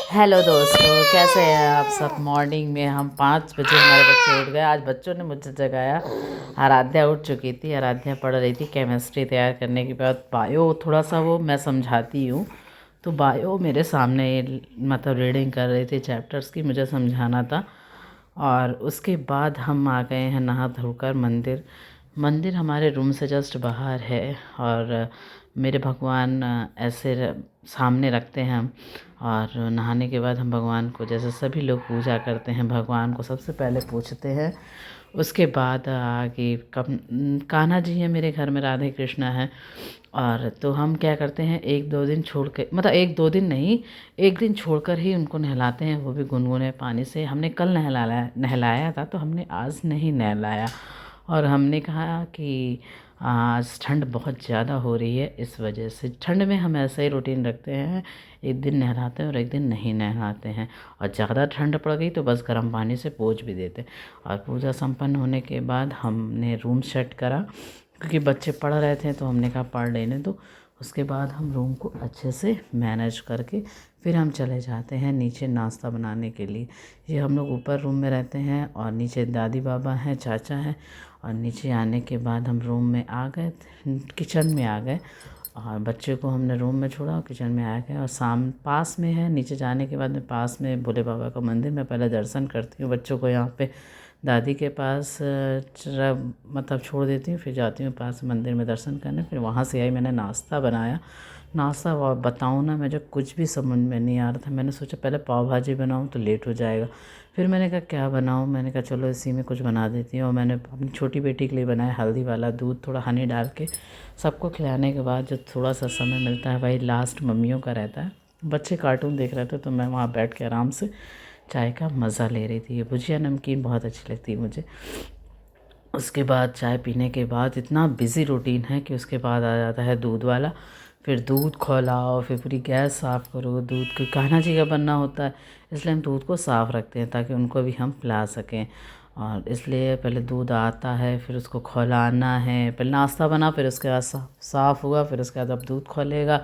Hello दोस्तों, कैसे हैं आप सब। मॉर्निंग में हम 5 बजे हमारे बच्चे उठ गए। आज बच्चों ने मुझे जगाया। आराध्या उठ चुकी थी। आराध्या पढ़ रही थी केमिस्ट्री तैयार करने के बाद बायो थोड़ा सा वो मैं समझाती हूँ, तो बायो मेरे सामने मतलब रीडिंग कर रही थी चैप्टर्स की, मुझे समझाना था। और उसके बाद हम आ गए हैं नहा धोकर मंदिर। मंदिर हमारे रूम से जस्ट बाहर है और मेरे भगवान ऐसे सामने रखते हैं हम। और नहाने के बाद हम भगवान को, जैसे सभी लोग पूजा करते हैं, भगवान को सबसे पहले पूछते हैं। उसके बाद आगे कब कान्हा जी हैं मेरे घर में, राधे कृष्णा है। और तो हम क्या करते हैं, 1-2 दिन छोड़ के, मतलब 1-2 दिन नहीं, एक दिन छोड़कर ही उनको नहलाते हैं, वो भी गुनगुने पानी से। हमने कल नहलाया नहलाया था, तो हमने आज नहीं नहलाया। और हमने कहा कि आज ठंड बहुत ज़्यादा हो रही है, इस वजह से ठंड में हम ऐसा ही रूटीन रखते हैं, एक दिन नहलाते हैं और एक दिन नहीं नहलाते हैं। और ज़्यादा ठंड पड़ गई तो बस गर्म पानी से पोंछ भी देते हैं। और पूजा संपन्न होने के बाद हमने रूम सेट करा, क्योंकि बच्चे पढ़ रहे थे तो हमने कहा पढ़ लेने दो। उसके बाद हम रूम को अच्छे से मैनेज करके फिर हम चले जाते हैं नीचे नाश्ता बनाने के लिए। ये हम लोग ऊपर रूम में रहते हैं और नीचे दादी बाबा हैं, चाचा हैं। और नीचे आने के बाद हम रूम में आ गए, किचन में आ गए और बच्चे को हमने रूम में छोड़ा और किचन में आ गए। और शाम पास में है, नीचे जाने के बाद में पास में भोले बाबा का मंदिर, मैं पहले दर्शन करती हूँ बच्चों को यहाँ पे दादी के पास मतलब छोड़ देती हूँ, फिर जाती हूँ पास मंदिर में दर्शन करने। फिर वहाँ से आई, मैंने नाश्ता बनाया। नाश्ता बताऊँ ना, मुझे कुछ भी समझ में नहीं आ रहा था। मैंने सोचा पहले पाव भाजी बनाऊँ तो लेट हो जाएगा, फिर मैंने कहा क्या बनाऊँ, मैंने कहा चलो इसी में कुछ बना देती हूँ। और मैंने अपनी छोटी बेटी के लिए बनाया हल्दी वाला दूध, थोड़ा हनी डाल के। सबको खिलाने के बाद जो थोड़ा सा समय मिलता है वही लास्ट मम्मियों का रहता है। बच्चे कार्टून देख रहे थे तो मैं वहाँ बैठ के आराम से चाय का मज़ा ले रही थी। ये भुजिया नमकीन बहुत अच्छी लगती है मुझे। उसके बाद चाय पीने के बाद इतना बिज़ी रूटीन है कि उसके बाद आ जाता है दूध वाला। फिर दूध खौलाओ, फिर पूरी गैस साफ़ करो। दूध को कान्हा जी का बनना होता है, इसलिए हम दूध को साफ़ रखते हैं ताकि उनको भी हम पिला सकें। और इसलिए पहले दूध आता है, फिर उसको खौलाना है। पहले नाश्ता बना, फिर उसके बाद साफ़ हुआ, फिर उसके बाद अब दूध खौलेगा।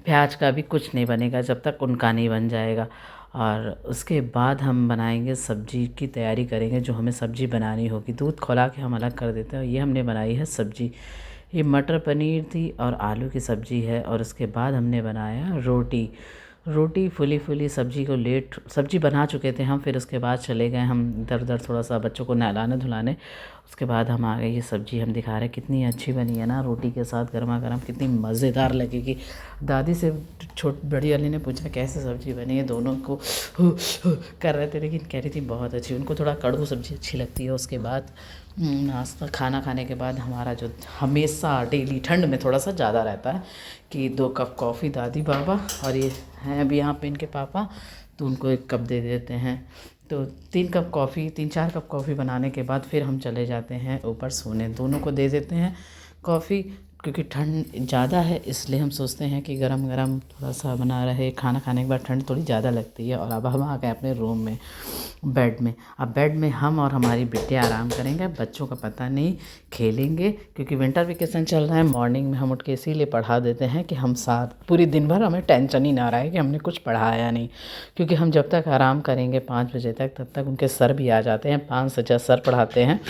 प्याज का भी कुछ नहीं बनेगा जब तक उनका नहीं बन जाएगा। और उसके बाद हम बनाएंगे, सब्जी की तैयारी करेंगे, जो हमें सब्ज़ी बनानी होगी। दूध खौला के हम अलग कर देते हैं। ये हमने बनाई है सब्ज़ी, ये मटर पनीर थी और आलू की सब्ज़ी है। और उसके बाद हमने बनाया रोटी। रोटी फुली फुली सब्ज़ी को लेट सब्ज़ी बना चुके थे हम, फिर उसके बाद चले गए हम इधर उधर थोड़ा सा बच्चों को नहलाने धुलाने। उसके बाद हम आ गए। ये सब्ज़ी हम दिखा रहे हैं, कितनी अच्छी बनी है ना, रोटी के साथ गर्मा गर्म, कितनी मज़ेदार लगेगी। दादी से बड़ी वाली ने पूछा कैसे सब्ज़ी बनी है, दोनों को कर रहे थे, लेकिन कह रही थी बहुत अच्छी। उनको थोड़ा कड़ू सब्ज़ी अच्छी लगती है। उसके बाद नाश्ता खाना खाने के बाद हमारा जो हमेशा डेली ठंड में थोड़ा सा ज़्यादा रहता है कि 2 कप कॉफ़ी दादी बाबा, और ये हैं अभी यहाँ पे इनके पापा, तो उनको 1 कप दे देते हैं। तो 3 कप कॉफ़ी, 3-4 कप कॉफ़ी बनाने के बाद फिर हम चले जाते हैं ऊपर सोने। दोनों को दे देते हैं कॉफ़ी, क्योंकि ठंड ज़्यादा है इसलिए हम सोचते हैं कि गरम गरम थोड़ा सा बना रहे। खाना खाने के बाद ठंड थोड़ी ज़्यादा लगती है। और अब हम आ गए अपने रूम में, बेड में। अब बेड में हम और हमारी बिटिया आराम करेंगे। बच्चों का पता नहीं, खेलेंगे, क्योंकि विंटर वेकेशन चल रहा है। मॉर्निंग में हम उठ के इसीलिए पढ़ा देते हैं कि हम साथ पूरी दिन भर हमें टेंशन ही ना रहे कि हमने कुछ पढ़ाया नहीं। क्योंकि हम जब तक आराम करेंगे 5 बजे तक, तब तक उनके सर भी आ जाते हैं। 5 से 6 सर पढ़ाते हैं।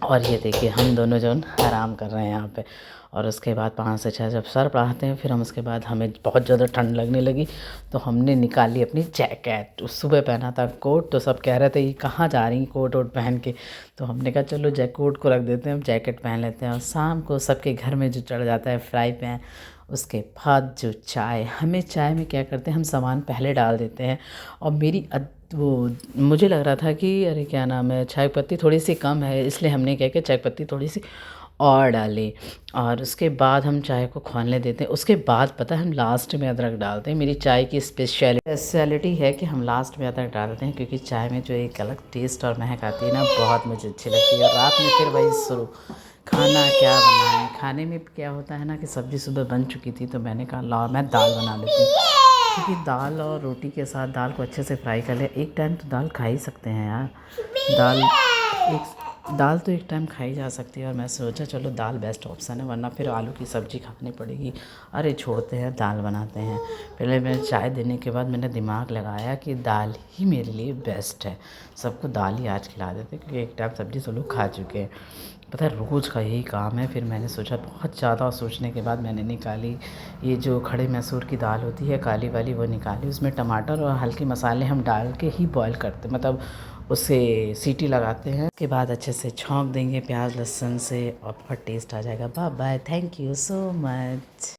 और ये देखिए हम दोनों जो आराम कर रहे हैं यहाँ पे। और उसके बाद 5 से 6 जब सर पढ़ाते हैं, फिर हम उसके बाद हमें बहुत ज़्यादा ठंड लगने लगी तो हमने निकाली अपनी जैकेट। सुबह पहना था कोट, तो सब कह रहे थे ये कहाँ जा रही कोट वोट पहन के, तो हमने कहा चलो कोट को रख देते हैं, हम जैकेट पहन लेते हैं। और शाम को सबके घर में जो चढ़ जाता है फ्राई पैन, उसके बाद जो चाय, हमें चाय में क्या करते हैं, हम सामान पहले डाल देते हैं। और मेरी वो मुझे लग रहा था कि अरे क्या नाम है, चाय पत्ती थोड़ी सी कम है, इसलिए हमने क्या किया, चाय पत्ती थोड़ी सी और डाली। और उसके बाद हम चाय को खौलने देते हैं। उसके बाद पता है हम लास्ट में अदरक डालते हैं। मेरी चाय की स्पेशलिटी है कि हम लास्ट में अदरक डालते हैं, क्योंकि चाय में जो एक अलग टेस्ट और महक आती है ना, बहुत मुझे अच्छी लगती है। और रात में फिर वही शुरू, खाना क्या बनाएं। खाने में क्या होता है ना कि सब्ज़ी सुबह बन चुकी थी, तो मैंने कहा ला मैं दाल बना लेती हूँ, क्योंकि दाल और रोटी के साथ दाल को अच्छे से फ्राई कर ले। एक टाइम तो दाल खा ही सकते हैं यार। दाल एक दाल तो एक टाइम खाई जा सकती है और मैं सोचा चलो दाल बेस्ट ऑप्शन है, वरना फिर आलू की सब्ज़ी खानी पड़ेगी। अरे छोड़ते हैं, दाल बनाते हैं। पहले मैं चाय देने के बाद मैंने दिमाग लगाया कि दाल ही मेरे लिए बेस्ट है, सबको दाल ही आज खिला देते क्योंकि एक टाइम सब्ज़ी सब लोग खा चुके हैं। पता है रोज़ का यही काम है। फिर मैंने सोचा, बहुत ज़्यादा सोचने के बाद मैंने निकाली ये जो खड़े मसूर की दाल होती है काली वाली, वो निकाली। उसमें टमाटर और हल्के मसाले हम डाल के ही बॉईल करते, मतलब उसे सीटी लगाते हैं। उसके बाद अच्छे से छौंक देंगे प्याज लहसुन से और बहुत टेस्ट आ जाएगा। Bye bye, thank you so much.